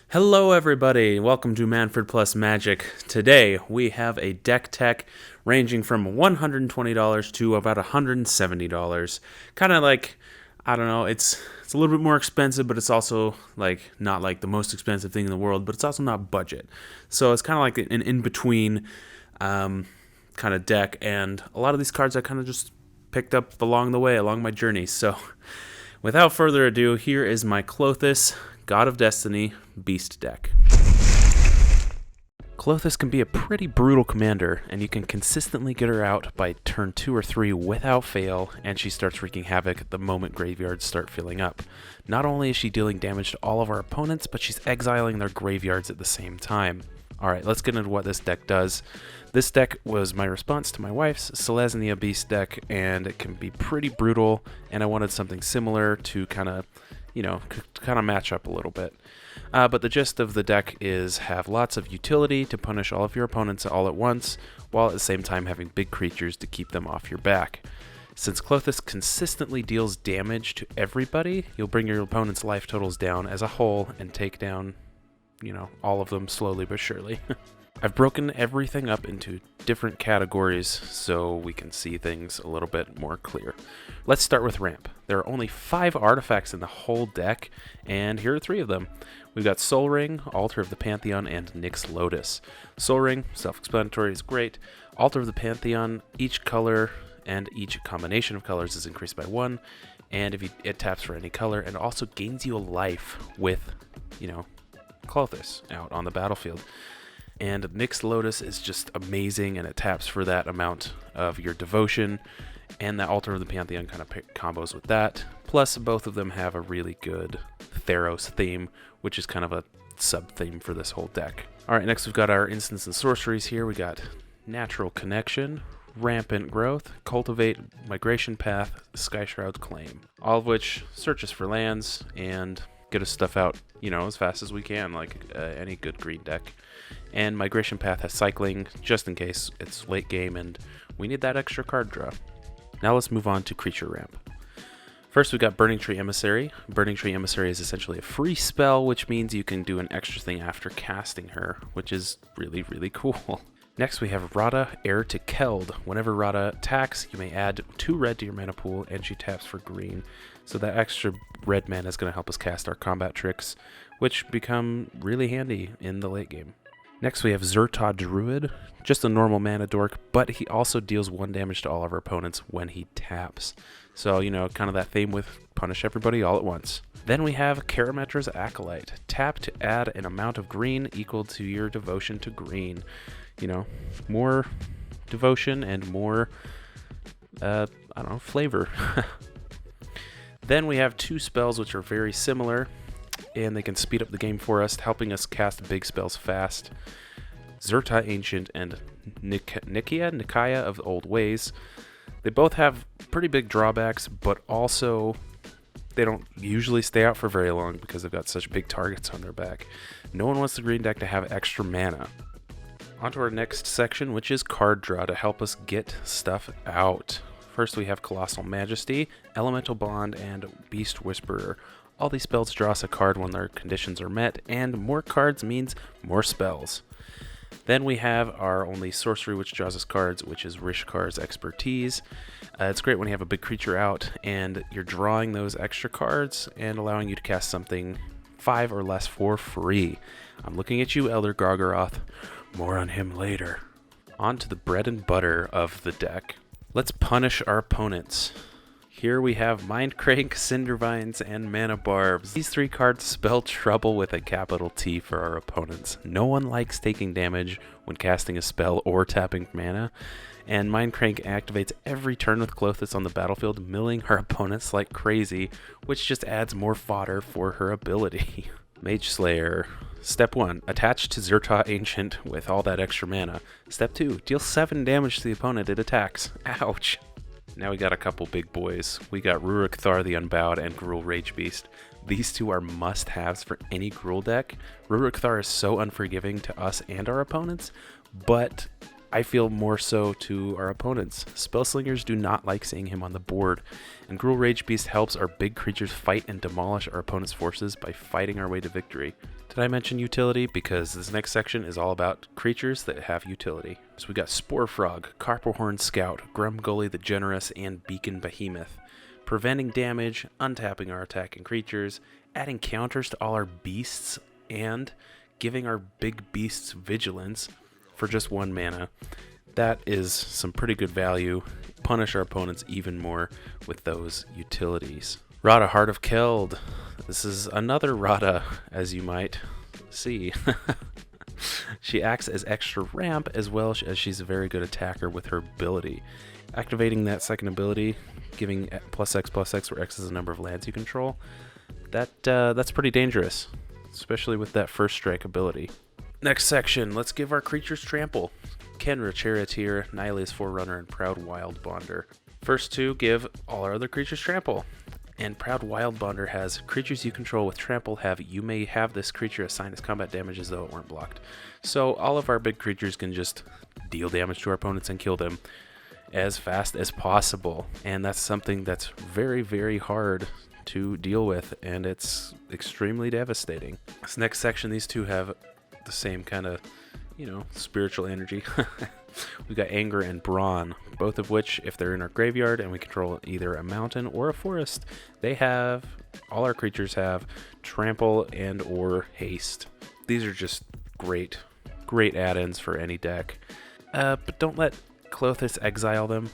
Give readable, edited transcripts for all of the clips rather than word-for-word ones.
Hello everybody, welcome to Manfred Plus Magic. Today we have a deck tech ranging from $120 to about $170. Kind of like, I don't know, it's a little bit more expensive, but it's also like not like the most expensive thing in the world, but it's also not budget. So it's kind of like an in-between kind of deck, and a lot of these cards I kind of just picked up along the way, along my journey. So without further ado, here is my Klothys God of Destiny Beast deck. Klothys can be a pretty brutal commander, and you can consistently get her out by turn 2 or 3 without fail, and she starts wreaking havoc the moment graveyards start filling up. Not only is she dealing damage to all of our opponents, but she's exiling their graveyards at the same time. Alright, let's get into what this deck does. This deck was my response to my wife's Selesnya Beast deck, and it can be pretty brutal, and I wanted something similar to kind of match up a little bit. But the gist of the deck is have lots of utility to punish all of your opponents all at once, while at the same time having big creatures to keep them off your back. Since Klothys consistently deals damage to everybody, you'll bring your opponent's life totals down as a whole and take down, all of them slowly but surely. I've broken everything up into different categories so we can see things a little bit more clear. Let's start with ramp. There are only 5 artifacts in the whole deck, and here are 3 of them. We've got Sol Ring, Altar of the Pantheon, and Nyx Lotus. Sol Ring, self-explanatory, is great. Altar of the Pantheon, each color and each combination of colors is increased by 1, and if it taps for any color, and also gains you a life with, Klothys out on the battlefield. And Nyx Lotus is just amazing, and it taps for that amount of your devotion, and the Altar of the Pantheon kind of combos with that. Plus, both of them have a really good Theros theme, which is kind of a sub-theme for this whole deck. Alright, next we've got our instants and sorceries here. We got Natural Connection, Rampant Growth, Cultivate, Migration Path, Skyshroud's Claim. All of which searches for lands and get us stuff out, as fast as we can, like any good green deck. And Migration Path has cycling, just in case it's late game and we need that extra card draw. Now let's move on to creature ramp. First we got Burning Tree Emissary. Burning Tree Emissary is essentially a free spell, which means you can do an extra thing after casting her, which is really, really cool. Next we have Rada, Heir to Keld. Whenever Rada attacks, you may add 2 red to your mana pool, and she taps for green. So that extra red mana is going to help us cast our combat tricks, which become really handy in the late game. Next we have Zhur-Taa Druid, just a normal mana dork, but he also deals 1 damage to all of our opponents when he taps. So, kind of that theme with punish everybody all at once. Then we have Karametra's Acolyte. Tap to add an amount of green equal to your devotion to green. More devotion and more, flavor. Then we have 2 spells which are very similar, and they can speed up the game for us, helping us cast big spells fast. Zhur-Taa Ancient and Nikaya of the Old Ways. They both have pretty big drawbacks, but also they don't usually stay out for very long because they've got such big targets on their back. No one wants the green deck to have extra mana. On to our next section, which is card draw to help us get stuff out. First we have Colossal Majesty, Elemental Bond, and Beast Whisperer. All these spells draw us a card when their conditions are met, and more cards means more spells. Then we have our only sorcery which draws us cards, which is Rishkar's Expertise. It's great when you have a big creature out and you're drawing those extra cards and allowing you to cast something 5 or less for free. I'm looking at you, Elder Gargaroth. More on him later. On to the bread and butter of the deck. Let's punish our opponents. Here we have Mindcrank, Cindervines, and Mana Barbs. These 3 cards spell trouble with a capital T for our opponents. No one likes taking damage when casting a spell or tapping mana, and Mindcrank activates every turn with Klothys on the battlefield, milling her opponents like crazy, which just adds more fodder for her ability. Mage Slayer. Step 1, attach to Zhur-Taa Ancient with all that extra mana. Step 2, deal 7 damage to the opponent it attacks. Ouch. Now we got a couple big boys. We got Ruric Thar the Unbowed and Gruul Rage Beast. These 2 are must-haves for any Gruul deck. Ruric Thar is so unforgiving to us and our opponents, but I feel more so to our opponents. Spellslingers do not like seeing him on the board, and Gruul Rage Beast helps our big creatures fight and demolish our opponent's forces by fighting our way to victory. Did I mention utility? Because this next section is all about creatures that have utility. So we got Spore Frog, Carperhorn Scout, Grumgully the Generous, and Beacon Behemoth. Preventing damage, untapping our attacking creatures, adding counters to all our beasts, and giving our big beasts vigilance for just 1 mana. That is some pretty good value. Punish our opponents even more with those utilities. Rada, Heart of Keld. This is another Rada, as you might see. She acts as extra ramp as well as she's a very good attacker with her ability. Activating that second ability, giving +X/+X, where X is the number of lands you control, that's pretty dangerous, especially with that first strike ability. Next section, let's give our creatures trample. Kenra, Charioteer, Nylea's Forerunner, and Proud Wildbonder. First 2 give all our other creatures trample. And Proud Wildbonder has creatures you control with trample you may have this creature assigned as combat damage as though it weren't blocked. So all of our big creatures can just deal damage to our opponents and kill them as fast as possible. And that's something that's very, very hard to deal with, and it's extremely devastating. This next section, these two have the same kind of, spiritual energy. We've got Anger and Brawn, both of which, if they're in our graveyard and we control either a mountain or a forest, all our creatures have trample and or haste. These are just great add-ins for any deck. But don't let Klothys exile them.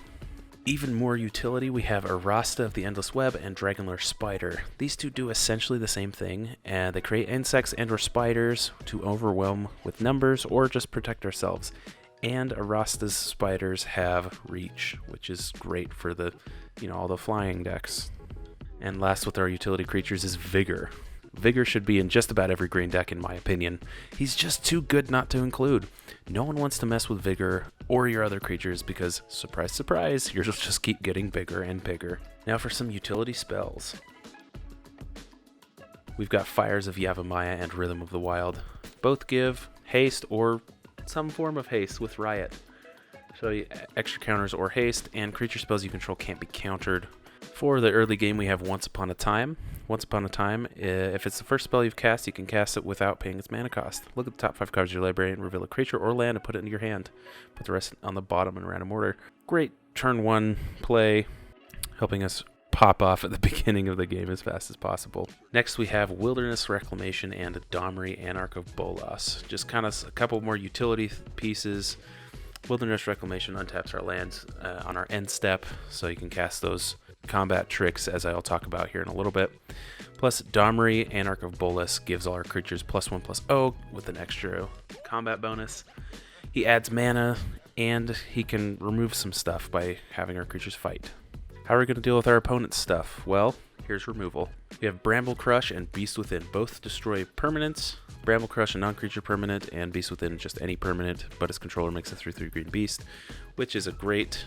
Even more utility, we have Arasta of the Endless Web and Dragonlure Spider. These two do essentially the same thing, and they create insects and or spiders to overwhelm with numbers or just protect ourselves. And Arasta's spiders have reach, which is great for the, all the flying decks. And last with our utility creatures is Vigor. Vigor should be in just about every green deck, in my opinion. He's just too good not to include. No one wants to mess with Vigor or your other creatures because, surprise, surprise, yours will just keep getting bigger and bigger. Now for some utility spells. We've got Fires of Yavimaya and Rhythm of the Wild. Both give haste or some form of haste with Riot. So extra counters or haste, and creature spells you control can't be countered. For the early game, we have Once Upon a Time. Once Upon a Time, if it's the first spell you've cast, you can cast it without paying its mana cost. Look at the top 5 cards of your library and reveal a creature or land and put it into your hand. Put the rest on the bottom in random order. Great turn 1 play, helping us pop off at the beginning of the game as fast as possible. Next, we have Wilderness Reclamation and Domri, Anarch of Bolas. Just kind of a couple more utility pieces. Wilderness Reclamation untaps our lands on our end step, so you can cast those combat tricks, as I'll talk about here in a little bit. Plus, Domri, Anarch of Bolas, gives all our creatures +1/+0 with an extra combat bonus. He adds mana, and he can remove some stuff by having our creatures fight. How are we going to deal with our opponent's stuff? Well, here's removal. We have Bramble Crush and Beast Within. Both destroy permanents. Bramble Crush, a non-creature permanent, and Beast Within, just any permanent, but its controller makes a 3/3 green beast, which is a great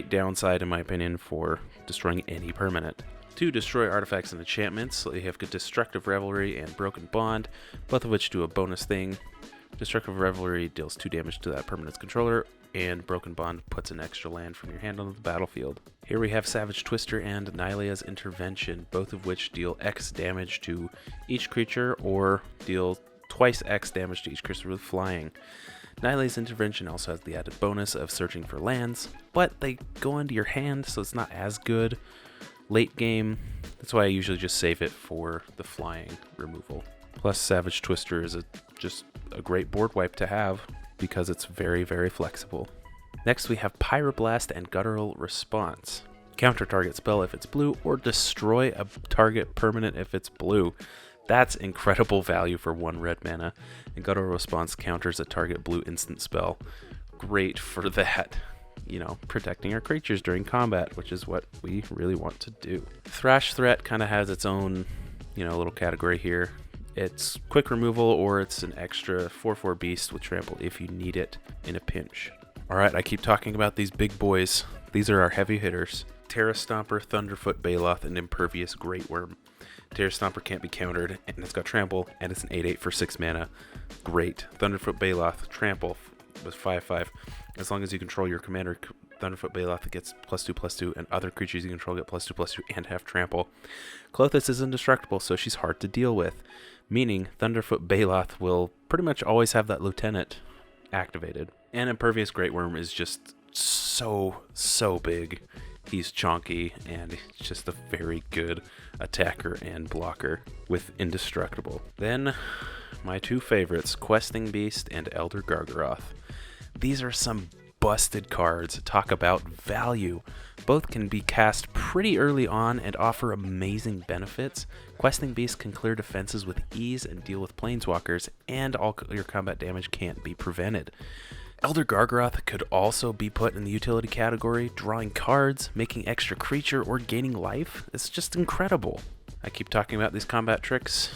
downside, in my opinion, for destroying any permanent. 2 destroy artifacts and enchantments, so you have good Destructive Revelry and Broken Bond, both of which do a bonus thing. Destructive Revelry deals 2 damage to that permanent's controller, and Broken Bond puts an extra land from your hand on the battlefield. Here we have Savage Twister and Nylea's Intervention, both of which deal X damage to each creature or deal twice X damage to each creature with flying. Nylea's Intervention also has the added bonus of searching for lands, but they go into your hand, so it's not as good late game. That's why I usually just save it for the flying removal. Plus, Savage Twister is just a great board wipe to have because it's very, very flexible. Next, we have Pyroblast and Guttural Response. Counter target spell if it's blue, or destroy a target permanent if it's blue. That's incredible value for 1 red mana, and Guttural Response counters a target blue instant spell. Great for that, protecting our creatures during combat, which is what we really want to do. Thrash Threat kind of has its own, little category here. It's quick removal, or it's an extra 4/4 beast with trample if you need it in a pinch. Alright, I keep talking about these big boys. These are our heavy hitters. Terra Stomper, Thunderfoot, Baloth, and Impervious Great Worm. Terra Stomper can't be countered, and it's got trample, and it's an 8/8 for 6 mana. Great. Thunderfoot, Baloth, trample with 5/5. As long as you control your commander, Thunderfoot Baloth gets +2/+2, and other creatures you control get +2/+2 and have trample. Klothys is indestructible, so she's hard to deal with, meaning Thunderfoot Baloth will pretty much always have that lieutenant activated. And Impervious Great Worm is just so big. He's chonky, and he's just a very good attacker and blocker with indestructible. Then, my two favorites, Questing Beast and Elder Gargaroth. These are some busted cards. Talk about value. Both can be cast pretty early on and offer amazing benefits. Questing Beast can clear defenses with ease and deal with planeswalkers, and all your combat damage can't be prevented. Elder Gargaroth could also be put in the utility category, drawing cards, making extra creature, or gaining life. It's just incredible. I keep talking about these combat tricks,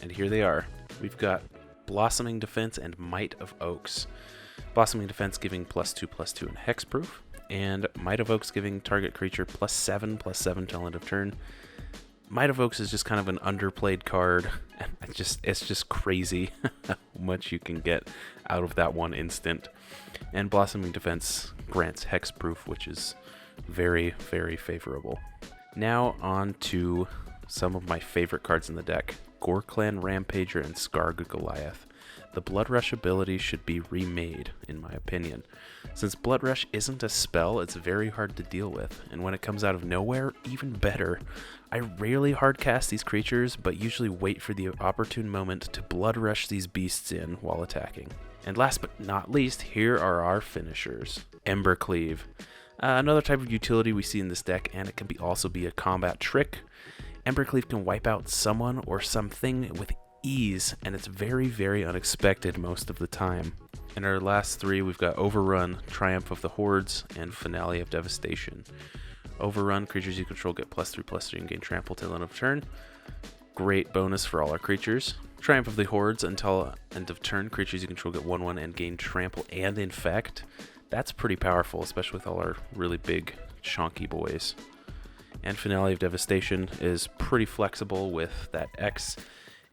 and here they are. We've got Blossoming Defense and Might of Oaks. Blossoming Defense giving +2/+2 and hexproof, and Might of Oaks giving target creature +7/+7 till end of turn. Might of Oaks is just kind of an underplayed card. It's just crazy how much you can get out of that one instant. And Blossoming Defense grants hexproof, which is very, very favorable. Now on to some of my favorite cards in the deck. Gore-Clan Rampager and Skarg Goliath. The Blood Rush ability should be remade, in my opinion. Since Blood Rush isn't a spell, it's very hard to deal with, and when it comes out of nowhere, even better. I rarely hardcast these creatures, but usually wait for the opportune moment to Blood Rush these beasts in while attacking. And last but not least, here are our finishers. Embercleave. Another type of utility we see in this deck, and it can also be a combat trick. Embercleave can wipe out someone or something with ease, and it's very, very unexpected most of the time. In our last three, we've got Overrun, Triumph of the Hordes, and Finale of Devastation. Overrun, creatures you control get +3/+3 and gain trample till end of turn. Great bonus for all our creatures. Triumph of the Hordes, until end of turn, creatures you control get 1/1 and gain trample and infect. That's pretty powerful, especially with all our really big, chonky boys. And Finale of Devastation is pretty flexible with that X.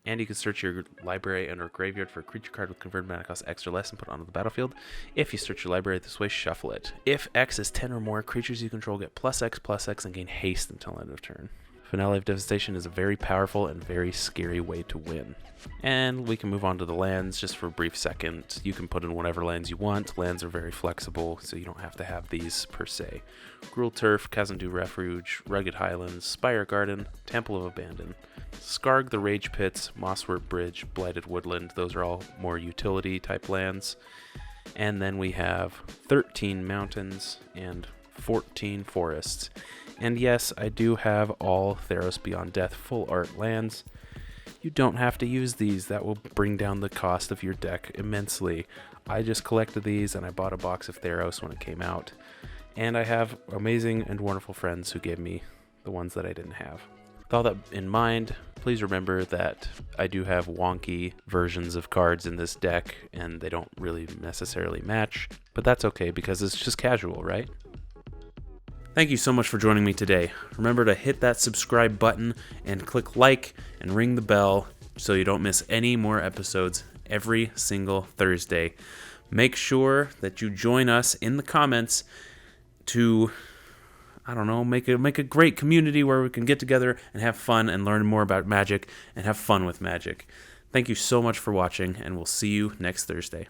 And you can search your library and or graveyard for a creature card with converted mana cost X or less and put it onto the battlefield. If you search your library this way, shuffle it. If X is 10 or more, creatures you control get +X/+X and gain haste until end of turn. Finale of Devastation is a very powerful and very scary way to win. And we can move on to the lands just for a brief second. You can put in whatever lands you want. Lands are very flexible, so you don't have to have these per se. Gruul Turf, Kazandu Refuge, Rugged Highlands, Spire Garden, Temple of Abandon. Skarg the Rage Pits, Mosswort Bridge, Blighted Woodland, those are all more utility type lands. And then we have 13 mountains and 14 forests. And yes, I do have all Theros Beyond Death full art lands. You don't have to use these, that will bring down the cost of your deck immensely. I just collected these and I bought a box of Theros when it came out. And I have amazing and wonderful friends who gave me the ones that I didn't have. With all that in mind, please remember that I do have wonky versions of cards in this deck, and they don't really necessarily match, but that's okay because it's just casual, right? Thank you so much for joining me today. Remember to hit that subscribe button and click like and ring the bell so you don't miss any more episodes every single Thursday. Make sure that you join us in the comments to make a great community where we can get together and have fun and learn more about Magic and have fun with Magic. Thank you so much for watching, and we'll see you next Thursday.